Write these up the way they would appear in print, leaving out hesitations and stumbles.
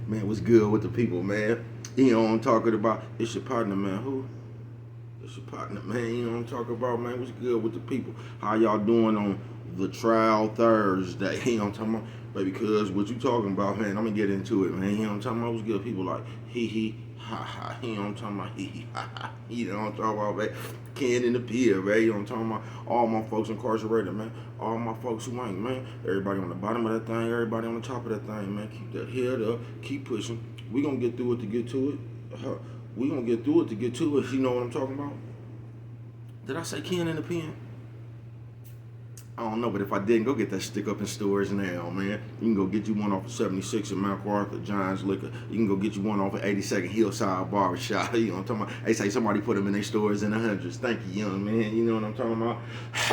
Man, what's good with the people, man? You know what I'm talking about? It's your partner, man. Who? It's your partner, man. You know what I'm talking about, man? What's good with the people? How y'all doing on the trial Thursday? You know what I'm talking about? Baby, cuz what you talking about, man? I'm gonna get into it, man. You know what I'm talking about? What's good? People like hee hee ha ha. You know what I'm talking about? Hee hee ha ha. You know what I'm talking about, man? Ken in the pier, man. You know what I'm talking about? All my folks incarcerated, man. All my folks who ain't, man. Everybody on the bottom of that thing, everybody on the top of that thing, man. Keep that head up, keep pushing. We gonna get through it to get to it. We gonna get through it to get to it. You know what I'm talking about? Did I say Ken in the pen? I don't know, but if I didn't, go get that stick up in stores now, man. You can go get you one off of 76 at Mount Arthur, John's Liquor. You can go get you one off of 82nd Hillside Barbershop. You know what I'm talking about? They say somebody put them in their stores in the hundreds. Thank you, young man. You know what I'm talking about?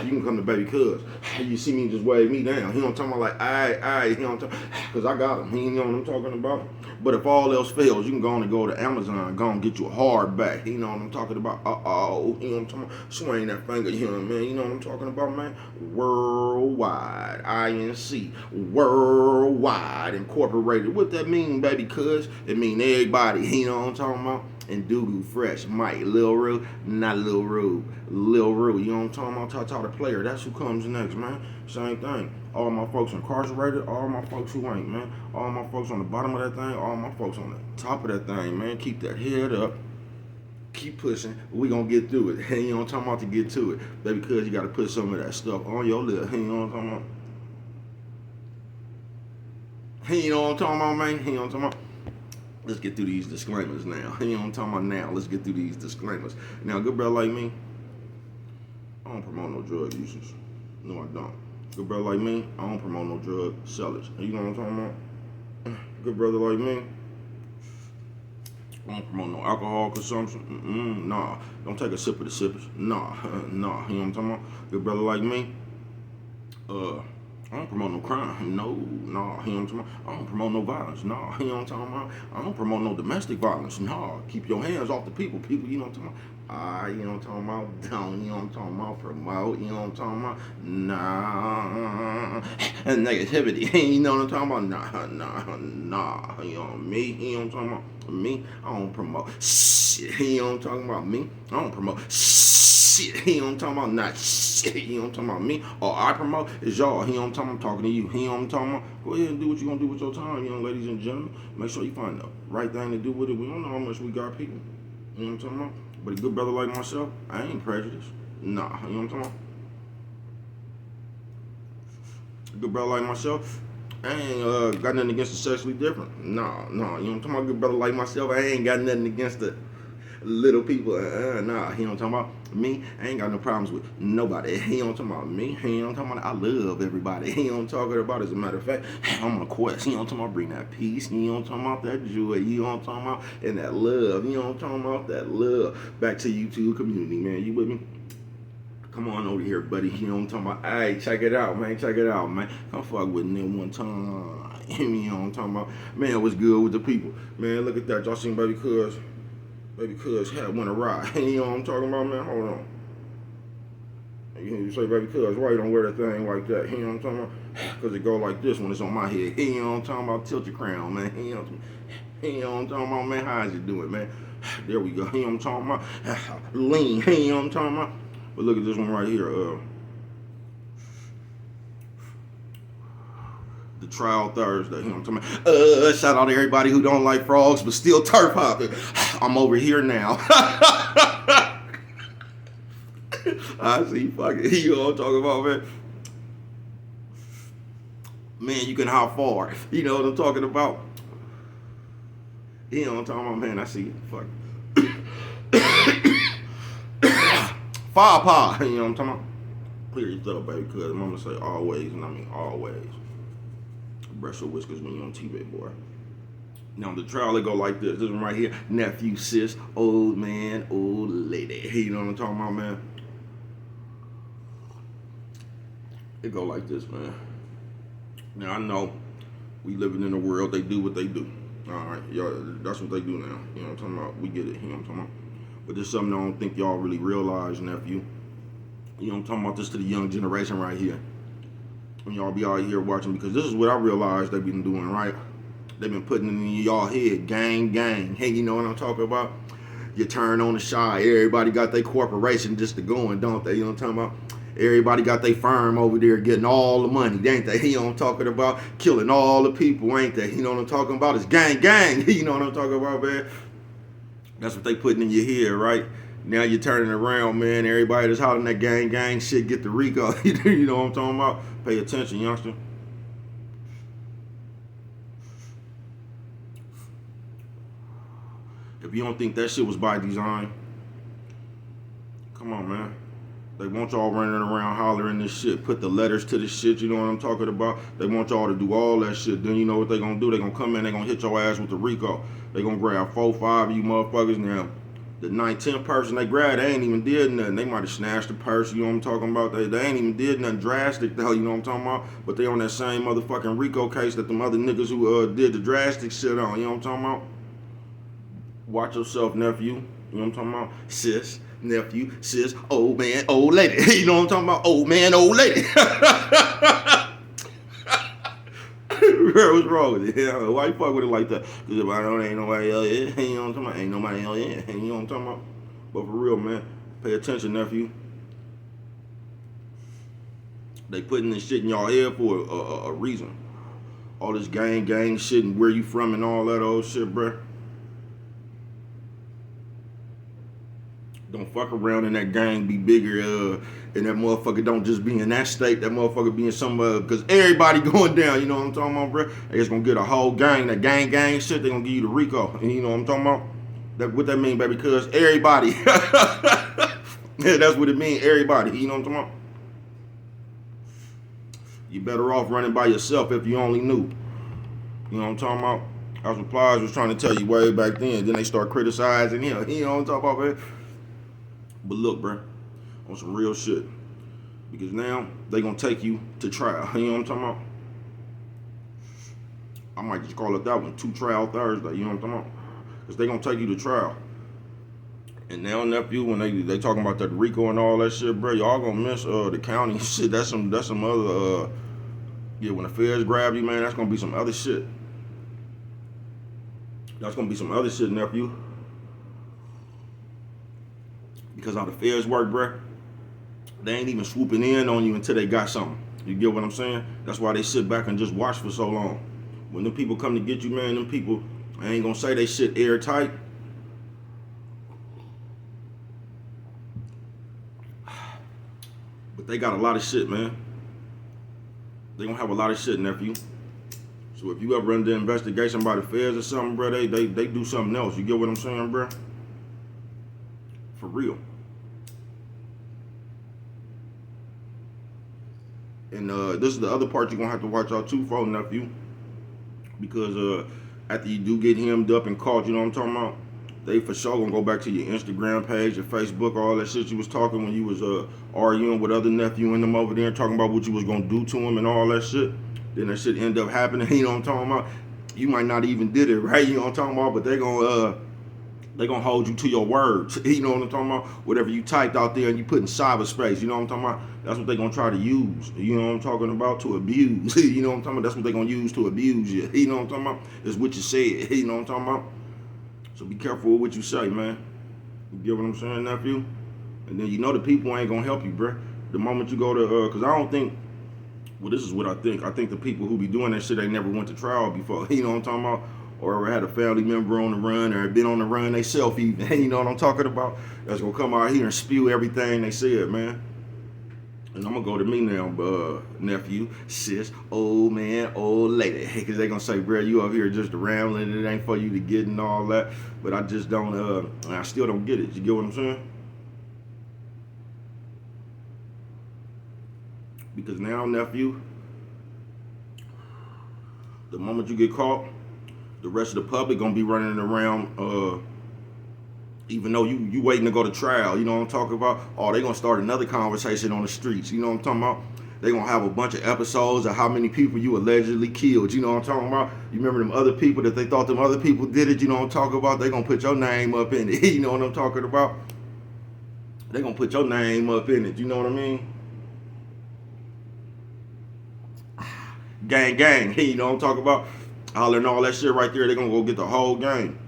You can come to Baby Cuz. You see me, just wave me down. You know what I'm talking about? Like, you know what I'm talking about? Because I got them. You know what I'm talking about? But if all else fails, you can go on and go to Amazon, go and get you a hardback. You know what I'm talking about? You know what I'm talking about? Swing that finger, you know what I mean? You know what I'm talking about, man? Worldwide, INC, Worldwide Incorporated. What that mean, baby? Cuz it mean everybody. You know what I'm talking about? And Doodoo Fresh, Mike, Lil Rue, not Lil Rue, Lil Rue. You know what I'm talking about? Tata the player. That's who comes next, man. Same thing. All my folks incarcerated, all my folks who ain't, man. All my folks on the bottom of that thing, all my folks on the top of that thing, man. Keep that head up. Keep pushing. We gonna get through it. You know what I'm talking about, to get to it. Baby, cuz you gotta put some of that stuff on your lip. You know what I'm talking about? You know what I'm talking about, man? You know what I'm talking about? Let's get through these disclaimers now. You know what I'm talking about now? Let's get through these disclaimers. Now, good brother like me, I don't promote no drug users. No, I don't. Good brother like me, I don't promote no drug sellers. You know what I'm talking about? Good brother like me, I don't promote no alcohol consumption. Nah. Don't take a sip of the sippers. Nah. Nah. You know what I'm talking about? Good brother like me, I don't promote no crime. No. Nah. You know what I'm talking about? I don't promote no violence. Nah. You know what I'm talking about? I don't promote no domestic violence. Nah. Keep your hands off the people. People, you know what I'm talking about? You know what I'm talking about? Don't, you know what I'm talking about? Promote, you know what I'm talking about? Nah. And negativity, you know what I'm talking about? Nah. You know me, you know what I'm talking about? Me, I don't promote shit. You know what I'm talking about? Me, I don't promote shit. You know what I'm talking about? Not shit. You know what I'm talking about? Me, all I promote is y'all. You know what I'm talking about? I'm talking to you. You know what I'm talking about? Go ahead and do what you're gonna do with your time, young ladies and gentlemen. Make sure you find the right thing to do with it. We don't know how much we got people. You know what I'm talking about? But a good brother like myself, I ain't prejudiced. Nah, you know what I'm talking about? A good brother like myself, I ain't got nothing against the sexually different. Nah, you know what I'm talking about? Good brother like myself, I ain't got nothing against the little people. Nah, you know what I'm talking about? Me, I ain't got no problems with nobody. You know what I'm talking about? Me, you know what I'm talking about? I love everybody. You know what I'm talking about? As a matter of fact, I'm on a quest. You know what I'm talking about? Bring that peace. You know what I'm talking about? That joy. You know what I'm talking about? And that love. You know what I'm talking about? That love. Back to YouTube community, man. You with me? Come on over here, buddy. You know what I'm talking about? Hey, check it out, man. Check it out, man. Come fuck with me one time. You know what I'm talking about? Man, what's good with the people? Man, look at that. Y'all seen Baby Cuz? Baby Cuz had one a ride. You know what I'm talking about, man? Hold on. You say, Baby Cuz, why you don't wear that thing like that? You know what I'm talking about? Because it go like this when it's on my head. You know what I'm talking about? Tilt your crown, man. You know what I'm talking about, man? How's it doing, man? There we go. You know what I'm talking about? Lean. You know what I'm talking about? But look at this one right here. The trial Thursday. You know what I'm talking about? Shout out to everybody who don't like frogs, but still turf hopping. I'm over here now. I see fucking, you know what I'm talking about, man? Man, you can hop far. You know what I'm talking about? You know what I'm talking about, man? I see you. Fuck. Fire pie. You know what I'm talking about? Clear your throat, baby, cuz I'm gonna say always, and I mean always. Brush your whiskers when you're on TV, boy. Now the trial, it go like this. This one right here. Nephew, sis, old man, old lady. You know what I'm talking about, man? It go like this, man. Now I know we living in a world, they do what they do. Alright, y'all, that's what they do now. You know what I'm talking about? We get it, you know what I'm talking about? But there's something I don't think y'all really realize, nephew. You know what I'm talking about? This to the young generation right here. When y'all be out here watching, because this is what I realized they've been doing, right? They've been putting it in y'all head, gang, gang. Hey, you know what I'm talking about? You turn on the shy. Everybody got their corporation just to go and don't they? You know what I'm talking about? Everybody got their firm over there getting all the money, ain't they? You know what I'm talking about? Killing all the people, ain't they? You know what I'm talking about? It's gang, gang. You know what I'm talking about, man? That's what they putting in your head, right? Now you're turning around, man. Everybody that's hollering that gang, gang shit, get the Rico. You know what I'm talking about? Pay attention, youngster. If you don't think that shit was by design, come on, man. They want y'all running around hollering this shit. Put the letters to this shit, you know what I'm talking about? They want y'all to do all that shit. Then you know what they gonna do? They gonna come in, they gonna hit your ass with the Rico. They gonna grab 4, 5 of you motherfuckers. Now, the 9th, 10th person they grabbed, they ain't even did nothing. They might have snatched the purse, you know what I'm talking about? They ain't even did nothing drastic, though, you know what I'm talking about? But they on that same motherfucking Rico case that them other niggas who did the drastic shit on, you know what I'm talking about? Watch yourself, nephew. You know what I'm talking about? Sis, nephew, sis, old man, old lady. You know what I'm talking about? Old man, old lady. What's wrong with it? Yeah, why you fuck with it like that? Because if I know ain't nobody else here, you know what I'm talking about? Ain't nobody else here, you know what I'm talking about? But for real, man, pay attention, nephew. They putting this shit in y'all head for a reason. All this gang shit and where you from and all that old shit, bruh. Don't fuck around in that gang be bigger, and that motherfucker don't just be in that state. That motherfucker be in some, because everybody going down. You know what I'm talking about, bro? They just gonna get a whole gang, that gang shit. They gonna give you the Rico, and you know what I'm talking about? That what that mean, baby? Because everybody. Yeah, that's what it mean. Everybody. You know what I'm talking about? You better off running by yourself if you only knew. You know what I'm talking about? That's what Plies was trying to tell you way back then. Then they start criticizing him. You know what I'm talking about, man? But look, bro, on some real shit. Because now they gonna take you to trial. You know what I'm talking about? I might just call it that one, 2 Trial Thursday. You know what I'm talking about? Because they gonna take you to trial. And now, nephew, when they talking about that Rico and all that shit, bro, y'all gonna miss the county shit. That's some other yeah. When the feds grab you, man, that's gonna be some other shit. That's gonna be some other shit, nephew. Because how the feds work, bruh, they ain't even swooping in on you until they got something. You get what I'm saying? That's why they sit back and just watch for so long. When them people come to get you, man, them people, I ain't gonna say they shit airtight. But they got a lot of shit, man. They gonna have a lot of shit, nephew. So if you ever under investigation by the feds or something, bro, they do something else. You get what I'm saying, bro? For real. And this is the other part you're gonna have to watch out too for, nephew. Because after you do get hemmed up and caught, you know what I'm talking about? They for sure gonna go back to your Instagram page, your Facebook, all that shit you was talking when you was arguing with other nephew and them over there, talking about what you was gonna do to him and all that shit. Then that shit end up happening. You know what I'm talking about? You might not even did it, right? You know what I'm talking about? But they gonna hold you to your words. You know what I'm talking about? Whatever you typed out there and you put in cyberspace, you know what I'm talking about? That's what they gonna try to use. You know what I'm talking about? To abuse. You know what I'm talking about? That's what they gonna use to abuse you. You know what I'm talking about? It's what you said. You know what I'm talking about? So be careful with what you say, man. You get what I'm saying, nephew? And then you know the people ain't gonna help you, bruh. The moment you go to, cause I don't think, well, this is what I think. I think the people who be doing that shit ain't never went to trial before. You know what I'm talking about? Or ever had a family member on the run, or been on the run they self even. You know what I'm talking about? That's gonna come out here and spew everything they said, man. And I'm gonna go to me now, nephew, sis, old man, old lady. Cause they gonna say, bro, you up here just rambling, it ain't for you to get and all that. But I just don't, I still don't get it. You get what I'm saying? Because now, nephew, the moment you get caught, the rest of the public gonna be running around, even though you waiting to go to trial, you know what I'm talking about? Oh, they gonna start another conversation on the streets, you know what I'm talking about? They gonna have a bunch of episodes of how many people you allegedly killed, you know what I'm talking about? You remember them other people that they thought them other people did it, you know what I'm talking about? They gonna put your name up in it, you know what I'm talking about? They gonna put your name up in it, you know what I mean? Gang, you know what I'm talking about? hollering all that shit right there, they gonna go get the whole gang.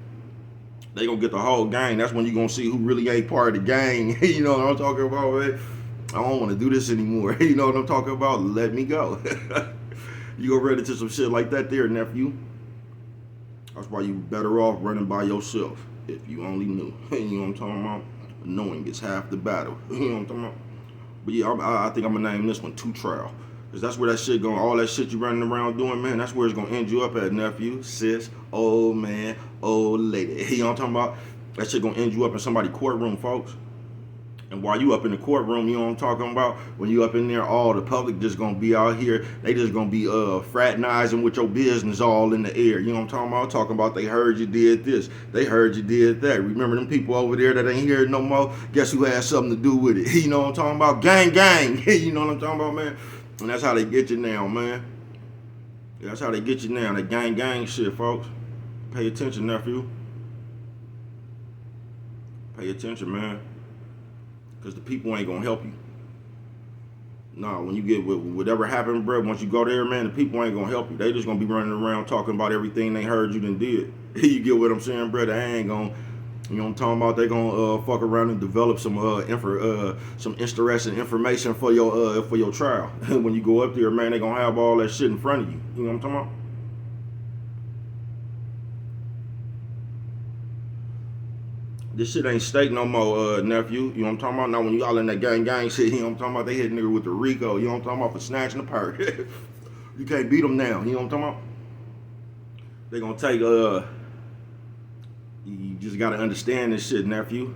They gonna get the whole gang. That's when you gonna see who really ain't part of the gang. You know what I'm talking about, man? I don't want to do this anymore. You know what I'm talking about? Let me go. You gonna run into some shit like that there, nephew. That's why you better off running by yourself. If you only knew. You know what I'm talking about? Knowing is half the battle. You know what I'm talking about? But yeah, I think I'm gonna name this one Two Trial. Cause that's where that shit going, all that shit you running around doing, man, that's where it's gonna end you up at, nephew, sis, old man, old lady. You know what I'm talking about? That shit gonna end you up in somebody's courtroom, folks. And while you up in the courtroom, you know what I'm talking about? When you up in there, all the public just gonna be out here. They just gonna be fraternizing with your business all in the air. You know what I'm talking about? Talking about they heard you did this. They heard you did that. Remember them people over there that ain't here no more? Guess who had something to do with it? You know what I'm talking about? Gang, gang. You know what I'm talking about, man? And that's how they get you now, man. That's how they get you now. That gang, gang shit, folks. Pay attention, nephew. Pay attention, man. Because the people ain't gonna help you. Nah, when you get whatever happened, bro, once you go there, man, the people ain't gonna help you. They just gonna be running around talking about everything they heard you done did. You get what I'm saying, bro? They ain't gonna, you know what I'm talking about? They gonna fuck around and develop some interesting information for your trial. When you go up there, man, they gonna have all that shit in front of you. You know what I'm talking about? This shit ain't state no more, nephew. You know what I'm talking about? Now when you all in that gang gang shit, you know what I'm talking about? They hit nigga with the Rico. You know what I'm talking about? For snatching the perk. You can't beat them now. You know what I'm talking about? They gonna take you just gotta understand this shit, nephew.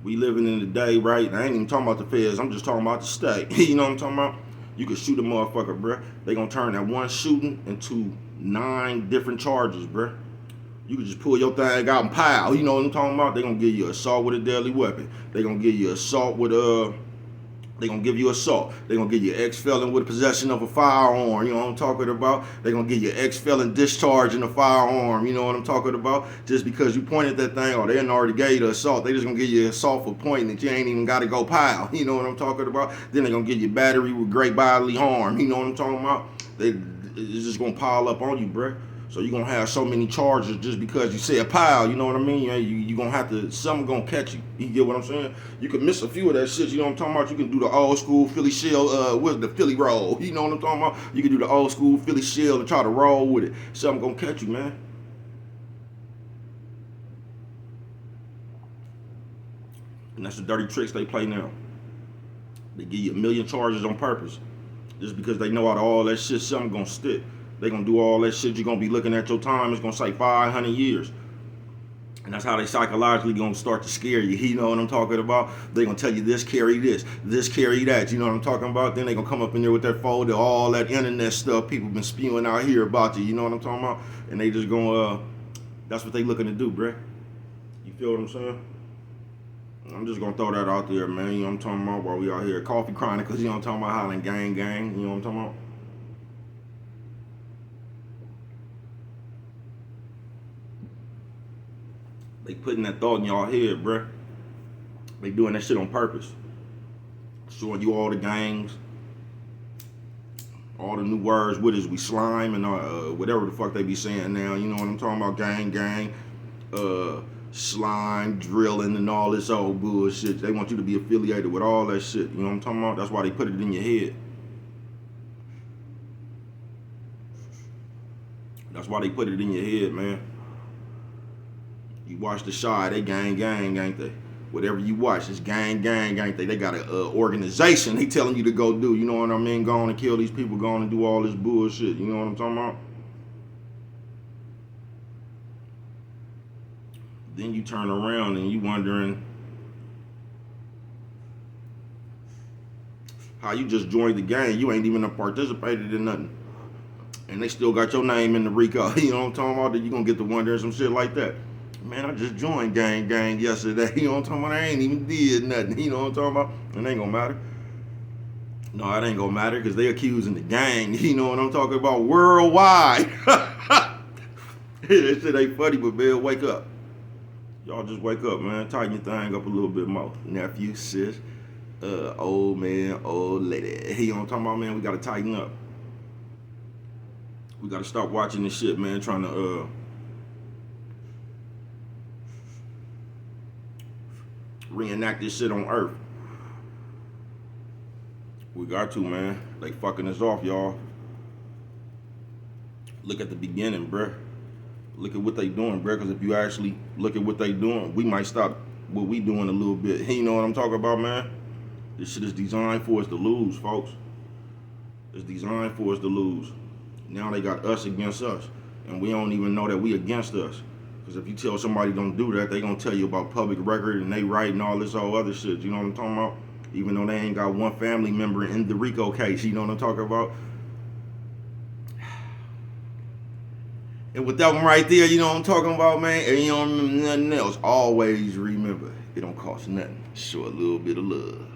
We living in the day, right? I ain't even talking about the feds. I'm just talking about the state. You know what I'm talking about? You can shoot a motherfucker, bruh. They gonna turn that one shooting into 9 different charges, bruh. You can just pull your thing out and pow. You know what I'm talking about? They gonna give you assault with a deadly weapon. They gonna give you assault with they gonna give you assault. They gonna give you ex-felon with possession of a firearm. You know what I'm talking about? They gonna give you ex-felon discharging a firearm. You know what I'm talking about? Just because you pointed that thing, or they didn't already gave you the assault. They just gonna give you assault for pointing that you ain't even gotta go pow. You know what I'm talking about? Then they gonna give you battery with great bodily harm. You know what I'm talking about? It's just gonna pile up on you, bruh. So you're going to have so many charges just because you said pile, you know what I mean? You're going to have to, something going to catch you. You get what I'm saying? You can miss a few of that shit, you know what I'm talking about? You can do the old school Philly shield with the Philly roll. You know what I'm talking about? You can do the old school Philly shield and try to roll with it. Something going to catch you, man. And that's the dirty tricks they play now. They give you 1 million charges on purpose. Just because they know out of all that shit, something going to stick. They gonna do all that shit. You're gonna be looking at your time. It's gonna say 500 years. And that's how they psychologically gonna start to scare you. You know what I'm talking about? They gonna tell you this, carry this carry that. You know what I'm talking about? Then they gonna come up in there with that folder, all that internet stuff people been spewing out here about you. You know what I'm talking about? And they just gonna, that's what they looking to do, bruh. You feel what I'm saying? I'm just gonna throw that out there, man. You know what I'm talking about? While we out here, Coffee Chronicles. You know what I'm talking about? Highland Gang Gang. You know what I'm talking about? They putting that thought in y'all head, bruh. They doing that shit on purpose. Showing you all the gangs, all the new words. What is we slime and whatever the fuck they be saying now. You know what I'm talking about? Gang, gang, slime, drilling, and all this old bullshit. They want you to be affiliated with all that shit. You know what I'm talking about? That's why they put it in your head. That's why they put it in your head, man. You watch The Chi, they gang, gang, ain't they? Whatever you watch, it's gang, gang, ain't they? They got an organization they telling you to go do. You know what I mean? Go on and kill these people, go on and do all this bullshit. You know what I'm talking about? Then you turn around and you wondering how you just joined the gang. You ain't even participated in nothing. And they still got your name in the RICO. You know what I'm talking about? Then you gonna get to wondering some shit like that. Man, I just joined gang yesterday. You know what I'm talking about? I ain't even did nothing. You know what I'm talking about? It ain't gonna matter. No, it ain't gonna matter because they accusing the gang. You know what I'm talking about? Worldwide. That shit ain't funny, but man, wake up. Y'all just wake up, man. Tighten your thing up a little bit more. Nephew, sis, old man, old lady. You know what I'm talking about, man? We gotta tighten up. We gotta stop watching this shit, man, trying to reenact this shit on Earth. We got to, man. They fucking us off, y'all. Look at the beginning, bruh. Look at what they doing, bruh. Because if you actually look at what they doing, we might stop what we doing a little bit. You know what I'm talking about, man? This shit is designed for us to lose, folks. It's designed for us to lose. Now they got us against us. And we don't even know that we against us. Because if you tell somebody don't do that, they gonna tell you about public record and they right and all this all other shit. You know what I'm talking about? Even though they ain't got one family member in the RICO case. You know what I'm talking about? And with that one right there, you know what I'm talking about, man? And you don't remember nothing else. Always remember, it don't cost nothing. Show a little bit of love.